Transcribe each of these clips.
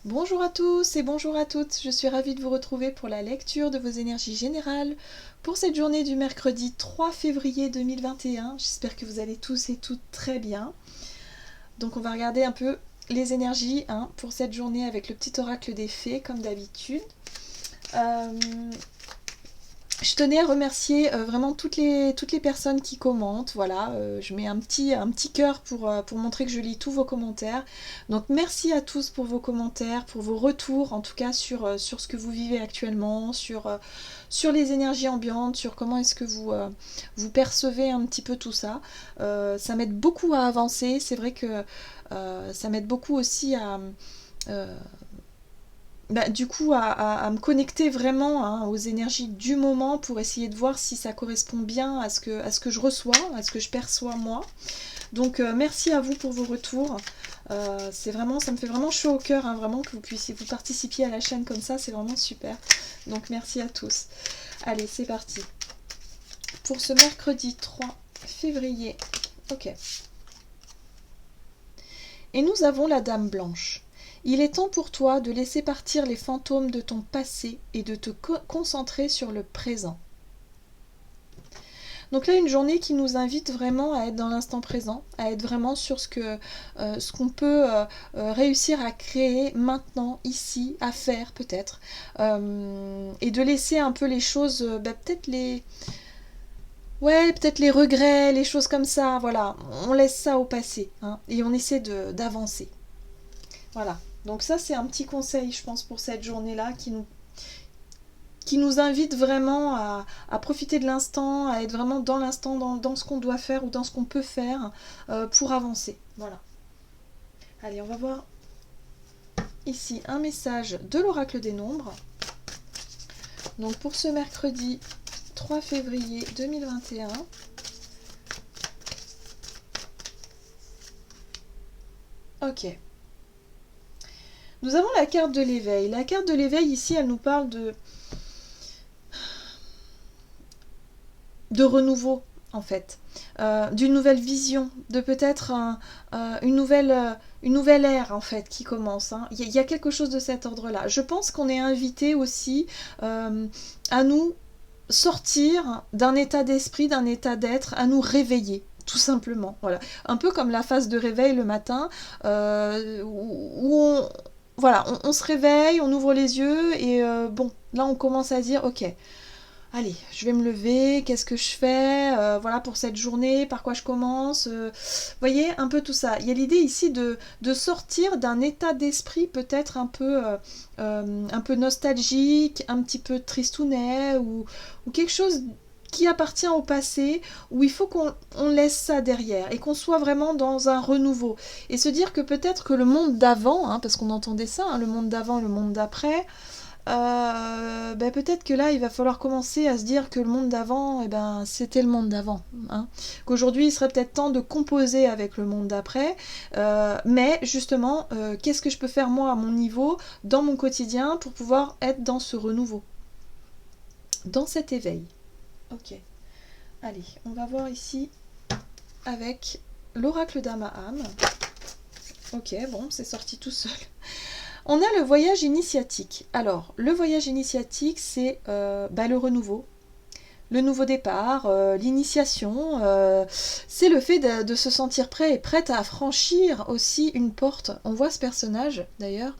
Bonjour à tous et bonjour à toutes, je suis ravie de vous retrouver pour la lecture de vos énergies générales pour cette journée du mercredi 3 février 2021. J'espère que vous allez tous et toutes très bien. Donc on va regarder un peu les énergies pour cette journée avec le petit oracle des fées comme d'habitude. Je tenais à remercier vraiment toutes les personnes qui commentent. Voilà, je mets un petit cœur pour montrer que je lis tous vos commentaires. Donc merci à tous pour vos commentaires, pour vos retours, en tout cas sur ce que vous vivez actuellement, sur les énergies ambiantes, sur comment est-ce que vous percevez un petit peu tout ça. Ça m'aide beaucoup à avancer. C'est vrai que ça m'aide beaucoup aussi à... du coup, à me connecter vraiment aux énergies du moment pour essayer de voir si ça correspond bien à ce que je reçois, à ce que je perçois moi. Donc merci à vous pour vos retours. C'est vraiment, ça me fait vraiment chaud au cœur, vraiment que vous participiez à la chaîne comme ça, c'est vraiment super. Donc merci à tous. Allez, c'est parti. Pour ce mercredi 3 février. Ok. Et nous avons la Dame Blanche. Il est temps pour toi de laisser partir les fantômes de ton passé et de te concentrer sur le présent. Donc là, une journée qui nous invite vraiment à être dans l'instant présent, à être vraiment sur ce qu'on peut réussir à créer maintenant, ici, à faire peut-être, et de laisser un peu les choses, peut-être peut-être les regrets, les choses comme ça, voilà, on laisse ça au passé, et on essaie d'avancer. Voilà. Donc ça, c'est un petit conseil, je pense, pour cette journée-là qui nous invite vraiment à profiter de l'instant, à être vraiment dans l'instant, dans ce qu'on doit faire ou dans ce qu'on peut faire pour avancer. Voilà. Allez, on va voir ici un message de l'oracle des nombres. Donc pour ce mercredi 3 février 2021. Ok. Nous avons la carte de l'éveil. La carte de l'éveil ici, elle nous parle de renouveau, en fait, d'une nouvelle vision, de peut-être une nouvelle ère, en fait, qui commence. Il y a quelque chose de cet ordre-là. Je pense qu'on est invité aussi à nous sortir d'un état d'esprit, d'un état d'être, à nous réveiller. Tout simplement, voilà. Un peu comme la phase de réveil le matin, où on se réveille, on ouvre les yeux, et bon, là on commence à dire, ok, allez, je vais me lever, qu'est-ce que je fais, voilà pour cette journée, par quoi je commence, voyez, un peu tout ça. Il y a l'idée ici de sortir d'un état d'esprit peut-être un peu nostalgique, un petit peu tristounet, ou quelque chose qui appartient au passé, où il faut qu'on laisse ça derrière et qu'on soit vraiment dans un renouveau. Et se dire que peut-être que le monde d'avant, parce qu'on entendait ça, le monde d'avant, le monde d'après, peut-être que là il va falloir commencer à se dire que le monde d'avant, c'était le monde d'avant, qu'aujourd'hui il serait peut-être temps de composer avec le monde d'après, mais justement qu'est-ce que je peux faire moi à mon niveau dans mon quotidien pour pouvoir être dans ce renouveau, dans cet éveil. Ok, allez, on va voir ici avec l'oracle d'Amaam. Ok, bon, c'est sorti tout seul. On a le voyage initiatique. Alors, le voyage initiatique, c'est le renouveau, le nouveau départ, l'initiation. C'est le fait de se sentir prêt et prête à franchir aussi une porte. On voit ce personnage, d'ailleurs.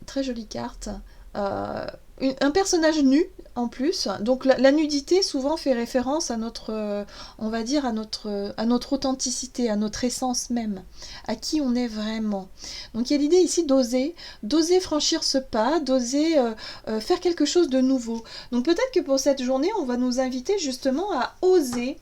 Très jolie carte. Un personnage nu, en plus. Donc la nudité souvent fait référence à notre, on va dire, à notre authenticité, à notre essence même, à qui on est vraiment. Donc il y a l'idée ici d'oser franchir ce pas, d'oser faire quelque chose de nouveau. Donc peut-être que pour cette journée, on va nous inviter justement à oser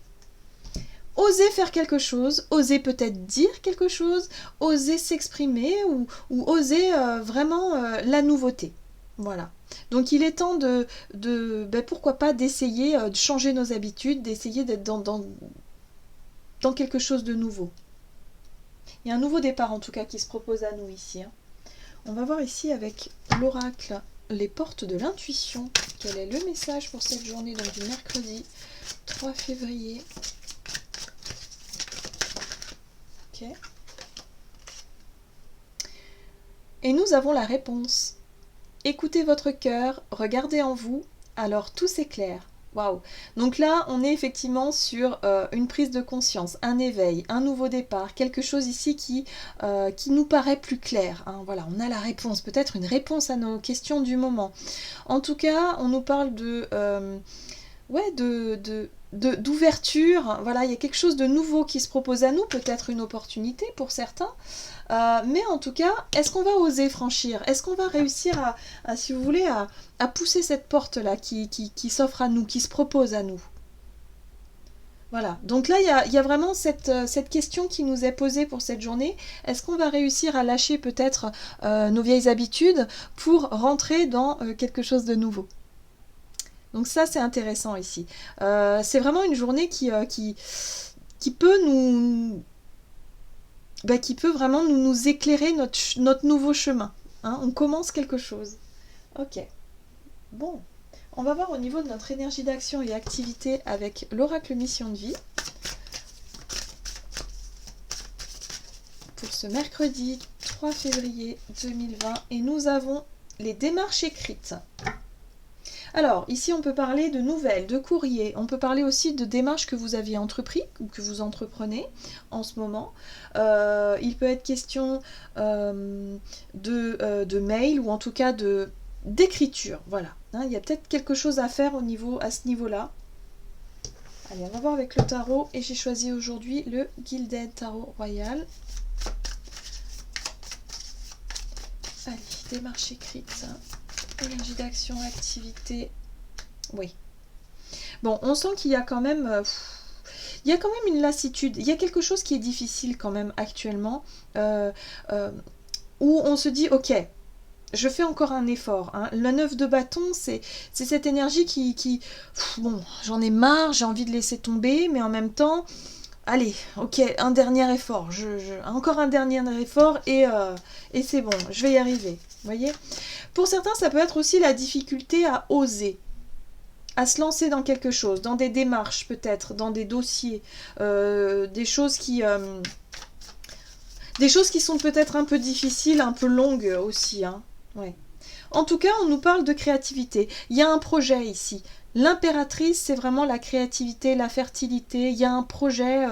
faire quelque chose, oser peut-être dire quelque chose, oser s'exprimer ou oser vraiment la nouveauté. Voilà. Donc il est temps pourquoi pas d'essayer de changer nos habitudes, d'essayer d'être dans quelque chose de nouveau. Il y a un nouveau départ en tout cas qui se propose à nous ici. On va voir ici avec l'oracle les portes de l'intuition. Quel est le message pour cette journée, donc du mercredi 3 février. Ok. Et nous avons la réponse. Écoutez votre cœur, regardez en vous, alors tout s'éclaire. Waouh! Donc là, on est effectivement sur une prise de conscience, un éveil, un nouveau départ, quelque chose ici qui nous paraît plus clair. Hein. Voilà, on a la réponse, peut-être une réponse à nos questions du moment. En tout cas, on nous parle d'ouverture. Voilà, il y a quelque chose de nouveau qui se propose à nous, peut-être une opportunité pour certains. Mais en tout cas, est-ce qu'on va oser franchir? Est-ce qu'on va réussir si vous voulez, à pousser cette porte-là qui s'offre à nous, qui se propose à nous? Voilà, donc là, il y a vraiment cette question qui nous est posée pour cette journée. Est-ce qu'on va réussir à lâcher peut-être nos vieilles habitudes pour rentrer dans quelque chose de nouveau? Donc ça, c'est intéressant ici. C'est vraiment une journée qui peut qui peut vraiment nous éclairer notre nouveau chemin. Hein, on commence quelque chose. Ok. Bon. On va voir au niveau de notre énergie d'action et activité avec l'oracle mission de vie. Pour ce mercredi 3 février 2020. Et nous avons les démarches écrites. Alors, ici, on peut parler de nouvelles, de courriers. On peut parler aussi de démarches que vous aviez entrepris ou que vous en ce moment. Il peut être question de mail ou en tout cas d'écriture. Voilà. Hein, il y a peut-être quelque chose à faire à ce niveau-là. Allez, on va voir avec le tarot. Et j'ai choisi aujourd'hui le Gilded Tarot Royal. Allez, démarche écrite. Énergie d'action, activité. Oui. Bon, on sent qu'il y a quand même... il y a quand même une lassitude. Il y a quelque chose qui est difficile quand même actuellement. Où on se dit, ok, je fais encore un effort. Hein. Le 9 de bâton, c'est cette énergie bon, j'en ai marre, j'ai envie de laisser tomber, mais en même temps... Allez, ok, un dernier effort. Encore un dernier effort et c'est bon, je vais y arriver. Vous voyez? Pour certains, ça peut être aussi la difficulté à oser, à se lancer dans quelque chose, dans des démarches peut-être, dans des dossiers, des choses qui sont peut-être un peu difficiles, un peu longues aussi. Hein. Ouais. En tout cas, on nous parle de créativité. Il y a un projet ici. L'impératrice, c'est vraiment la créativité, la fertilité. Il y a un projet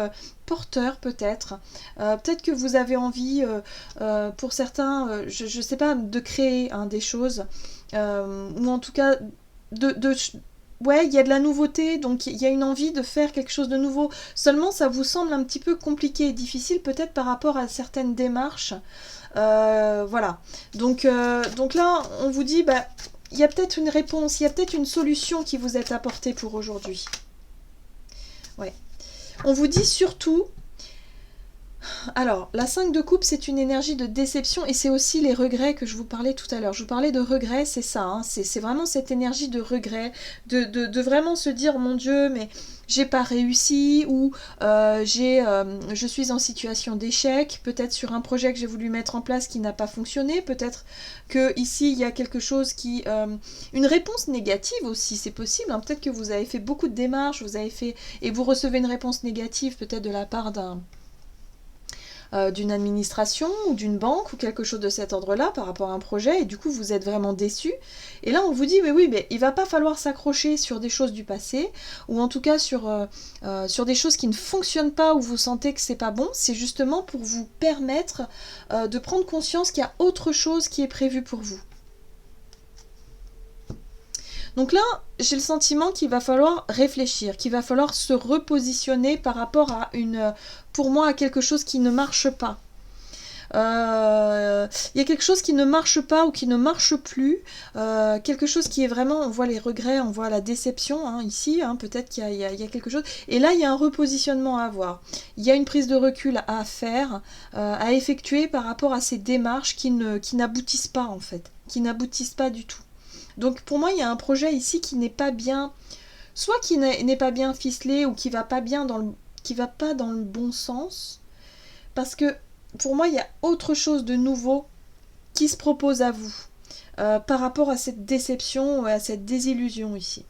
porteur peut-être. Peut-être que vous avez envie, pour certains, je ne sais pas, de créer des choses. Ou en tout cas, ouais, il y a de la nouveauté, donc il y a une envie de faire quelque chose de nouveau. Seulement, ça vous semble un petit peu compliqué et difficile peut-être par rapport à certaines démarches. Voilà. Donc là, on vous dit, il y a peut-être une réponse, il y a peut-être une solution qui vous est apportée pour aujourd'hui. Ouais. On vous dit surtout... Alors, la 5 de coupe, c'est une énergie de déception et c'est aussi les regrets que je vous parlais tout à l'heure. Je vous parlais de regrets, c'est ça, hein, c'est vraiment cette énergie de regret, de vraiment se dire, mon Dieu, mais j'ai pas réussi ou je suis en situation d'échec, peut-être sur un projet que j'ai voulu mettre en place qui n'a pas fonctionné, peut-être que ici il y a quelque chose une réponse négative aussi, c'est possible, hein, peut-être que vous avez fait beaucoup de démarches, et vous recevez une réponse négative peut-être de la part d'une administration ou d'une banque ou quelque chose de cet ordre-là par rapport à un projet et du coup vous êtes vraiment déçu. Et là on vous dit mais oui mais il va pas falloir s'accrocher sur des choses du passé ou en tout cas sur des choses qui ne fonctionnent pas ou vous sentez que c'est pas bon, c'est justement pour vous permettre de prendre conscience qu'il y a autre chose qui est prévu pour vous. Donc là, j'ai le sentiment qu'il va falloir réfléchir, qu'il va falloir se repositionner par rapport pour moi, à quelque chose qui ne marche pas. Il y a quelque chose qui ne marche pas ou qui ne marche plus, quelque chose qui est vraiment, on voit les regrets, on voit la déception hein, ici, hein, peut-être qu'il y a quelque chose, et là il y a un repositionnement à avoir, il y a une prise de recul à faire, à effectuer par rapport à ces démarches qui n'aboutissent pas en fait, qui n'aboutissent pas du tout. Donc pour moi, il y a un projet ici qui n'est pas bien, soit qui n'est pas bien ficelé ou qui va pas dans le bon sens, parce que pour moi, il y a autre chose de nouveau qui se propose à vous par rapport à cette déception ou à cette désillusion ici.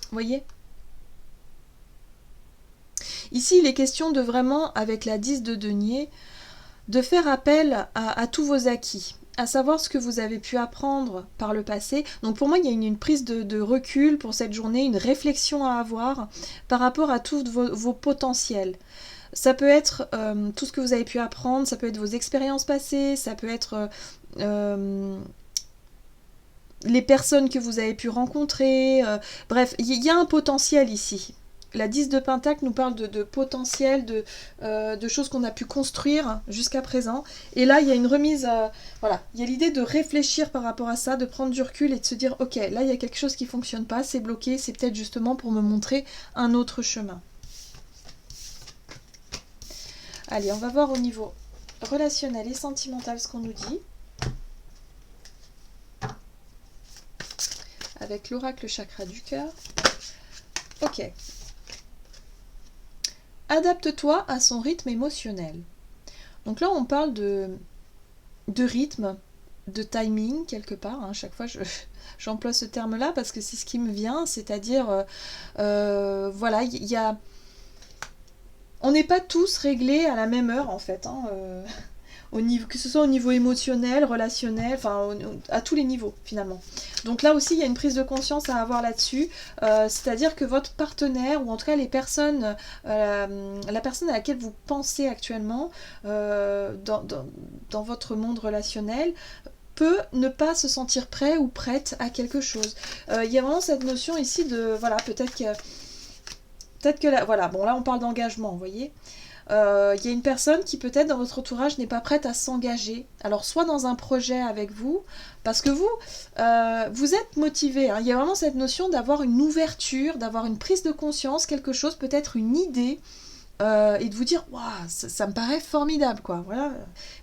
Vous voyez ? Ici, il est question de vraiment, avec la 10 de denier, de faire appel à tous vos acquis, à savoir ce que vous avez pu apprendre par le passé. Donc pour moi, il y a une prise de recul pour cette journée, une réflexion à avoir par rapport à tous vos potentiels. Ça peut être tout ce que vous avez pu apprendre, ça peut être vos expériences passées, ça peut être les personnes que vous avez pu rencontrer. Bref, il y a un potentiel ici. La 10 de Pentacle nous parle de potentiel, de choses qu'on a pu construire jusqu'à présent. Et là, il y a une remise, voilà, il y a l'idée de réfléchir par rapport à ça, de prendre du recul et de se dire, ok, là, il y a quelque chose qui ne fonctionne pas, c'est bloqué, c'est peut-être justement pour me montrer un autre chemin. Allez, on va voir au niveau relationnel et sentimental ce qu'on nous dit. Avec l'oracle chakra du cœur. Ok. Adapte-toi à son rythme émotionnel. Donc là, on parle de rythme, de timing, quelque part. Hein. Chaque fois, j'emploie ce terme-là parce que c'est ce qui me vient. C'est-à-dire, voilà, il y a... On n'est pas tous réglés à la même heure, en fait. Hein, au niveau, que ce soit au niveau émotionnel, relationnel, enfin à tous les niveaux finalement. Donc là aussi il y a une prise de conscience à avoir là-dessus, c'est-à-dire que votre partenaire, ou en tout cas les personnes, la personne à laquelle vous pensez actuellement dans votre monde relationnel, peut ne pas se sentir prêt ou prête à quelque chose. Il y a vraiment cette notion ici de, voilà, peut-être que là, voilà, bon là on parle d'engagement, vous voyez. Il y a une personne qui peut-être dans votre entourage n'est pas prête à s'engager. Alors soit dans un projet avec vous, parce que vous êtes motivé. Hein. Il y a vraiment cette notion d'avoir une ouverture, d'avoir une prise de conscience, quelque chose, peut-être une idée, et de vous dire, waouh, ça me paraît formidable, quoi. Voilà.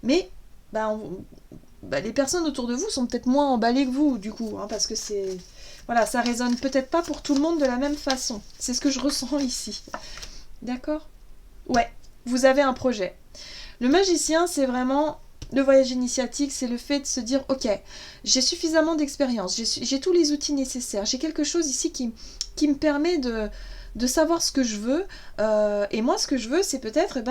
Mais les personnes autour de vous sont peut-être moins emballées que vous, du coup, hein, parce que c'est... Voilà, ça résonne peut-être pas pour tout le monde de la même façon. C'est ce que je ressens ici. D'accord ? Ouais. Vous avez un projet. Le magicien, c'est vraiment le voyage initiatique, c'est le fait de se dire, ok, j'ai suffisamment d'expérience, j'ai tous les outils nécessaires, j'ai quelque chose ici qui me permet de savoir ce que je veux, et moi ce que je veux, c'est peut-être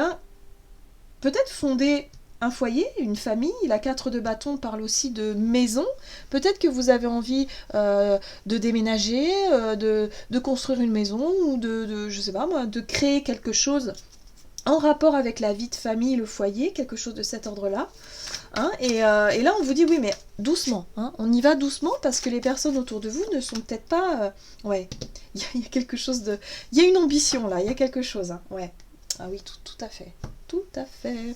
fonder un foyer, une famille. La 4 de bâton parle aussi de maison. Peut-être que vous avez envie de déménager, de construire une maison, ou je sais pas moi, de créer quelque chose en rapport avec la vie de famille, le foyer, quelque chose de cet ordre-là. Hein, et là, on vous dit, oui, mais doucement. Hein, on y va doucement parce que les personnes autour de vous ne sont peut-être pas... ouais, il y a quelque chose de... Il y a une ambition, là, il y a quelque chose. Hein, ouais. Ah oui, tout à fait. Tout à fait.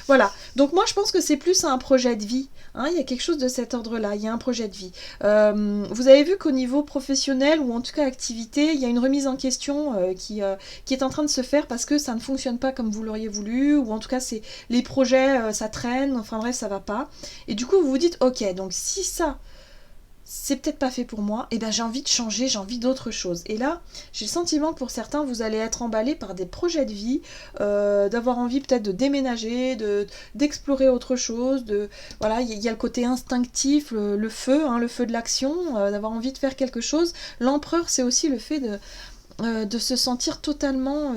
Voilà. Donc moi, je pense que c'est plus un projet de vie. Hein, il y a quelque chose de cet ordre-là. Il y a un projet de vie. Vous avez vu qu'au niveau professionnel, ou en tout cas activité, il y a une remise en question qui est en train de se faire parce que ça ne fonctionne pas comme vous l'auriez voulu, ou en tout cas, les projets, ça traîne. Enfin bref, ça va pas. Et du coup, vous vous dites, ok, donc si ça... c'est peut-être pas fait pour moi, et ben j'ai envie de changer, j'ai envie d'autre chose. Et là, j'ai le sentiment que pour certains, vous allez être emballés par des projets de vie, d'avoir envie peut-être de déménager, d'explorer autre chose, voilà, il y a le côté instinctif, le feu, hein, le feu de l'action, d'avoir envie de faire quelque chose. L'empereur, c'est aussi le fait de se sentir totalement...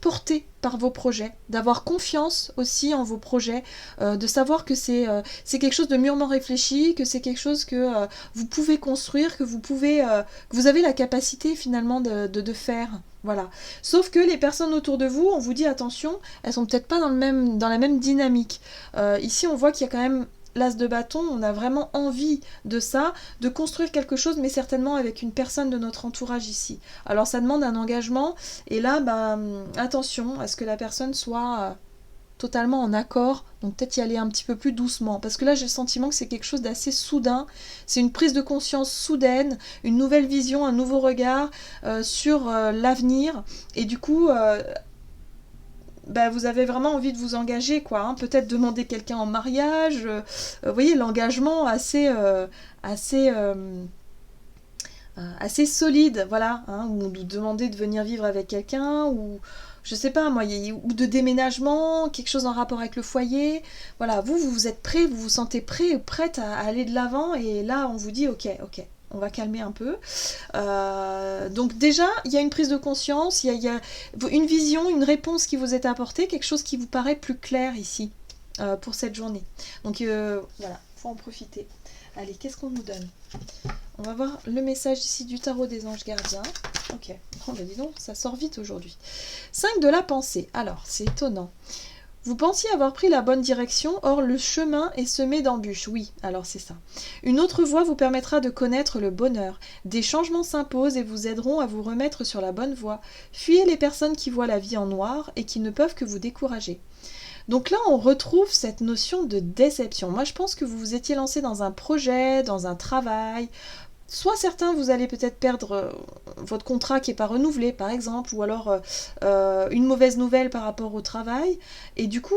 porté par vos projets, d'avoir confiance aussi en vos projets, de savoir que c'est quelque chose de mûrement réfléchi, que c'est quelque chose que vous pouvez construire, que vous avez la capacité finalement de faire. Voilà. Sauf que les personnes autour de vous, on vous dit attention, elles sont peut-être pas dans la même dynamique. Ici, on voit qu'il y a quand même l'as de bâton, on a vraiment envie de ça, de construire quelque chose, mais certainement avec une personne de notre entourage ici. Alors ça demande un engagement, et là, attention à ce que la personne soit totalement en accord, donc peut-être y aller un petit peu plus doucement, parce que là j'ai le sentiment que c'est quelque chose d'assez soudain, c'est une prise de conscience soudaine, une nouvelle vision, un nouveau regard sur l'avenir, et du coup... vous avez vraiment envie de vous engager, quoi. Hein. Peut-être demander quelqu'un en mariage. Vous voyez, l'engagement assez solide, voilà. Hein, ou de demander de venir vivre avec quelqu'un, ou je sais pas moi, ou de déménagement, quelque chose en rapport avec le foyer. Voilà, vous êtes prêts, vous vous sentez prêt ou prête à aller de l'avant, et là on vous dit ok. On va calmer un peu. Donc déjà, il y a une prise de conscience, il y a une vision, une réponse qui vous est apportée, quelque chose qui vous paraît plus clair ici. pour cette journée. Donc voilà, faut en profiter. Allez, qu'est-ce qu'on nous donne? On va voir le message ici du tarot des anges gardiens. Ok, oh, bah dis donc, ça sort vite aujourd'hui. 5 de la pensée. Alors, c'est étonnant. Vous pensiez avoir pris la bonne direction, or le chemin est semé d'embûches. Oui, alors c'est ça. Une autre voie vous permettra de connaître le bonheur. Des changements s'imposent et vous aideront à vous remettre sur la bonne voie. Fuyez les personnes qui voient la vie en noir et qui ne peuvent que vous décourager. Donc là, on retrouve cette notion de déception. Moi, je pense que vous vous étiez lancé dans un projet, dans un travail. Soit certains, vous allez peut-être perdre votre contrat qui n'est pas renouvelé, par exemple, ou alors une mauvaise nouvelle par rapport au travail. Et du coup,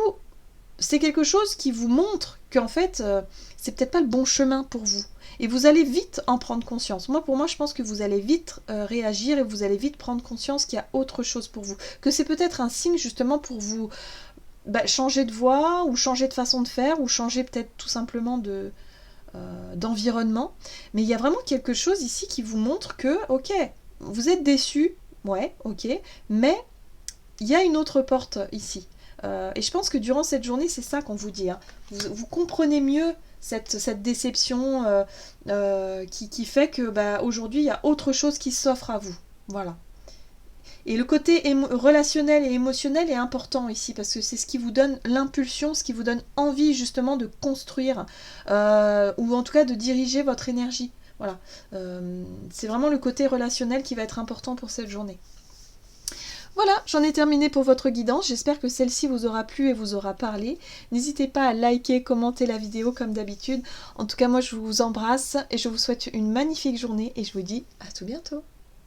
c'est quelque chose qui vous montre qu'en fait, c'est peut-être pas le bon chemin pour vous. Et vous allez vite en prendre conscience. Pour moi, je pense que vous allez vite réagir et vous allez vite prendre conscience qu'il y a autre chose pour vous. Que c'est peut-être un signe justement pour vous changer de voie, ou changer de façon de faire, ou changer peut-être tout simplement d'environnement. Mais il y a vraiment quelque chose ici qui vous montre que, ok, vous êtes déçu, ouais, ok, mais il y a une autre porte ici. Et je pense que durant cette journée, c'est ça qu'on vous dit. Hein. Vous comprenez mieux cette déception qui fait que aujourd'hui, il y a autre chose qui s'offre à vous. Voilà. Et le côté relationnel et émotionnel est important ici, parce que c'est ce qui vous donne l'impulsion, ce qui vous donne envie justement de construire, ou en tout cas de diriger votre énergie. Voilà. C'est vraiment le côté relationnel qui va être important pour cette journée. Voilà, j'en ai terminé pour votre guidance. J'espère que celle-ci vous aura plu et vous aura parlé. N'hésitez pas à liker, commenter la vidéo comme d'habitude. En tout cas, moi je vous embrasse et je vous souhaite une magnifique journée et je vous dis à tout bientôt.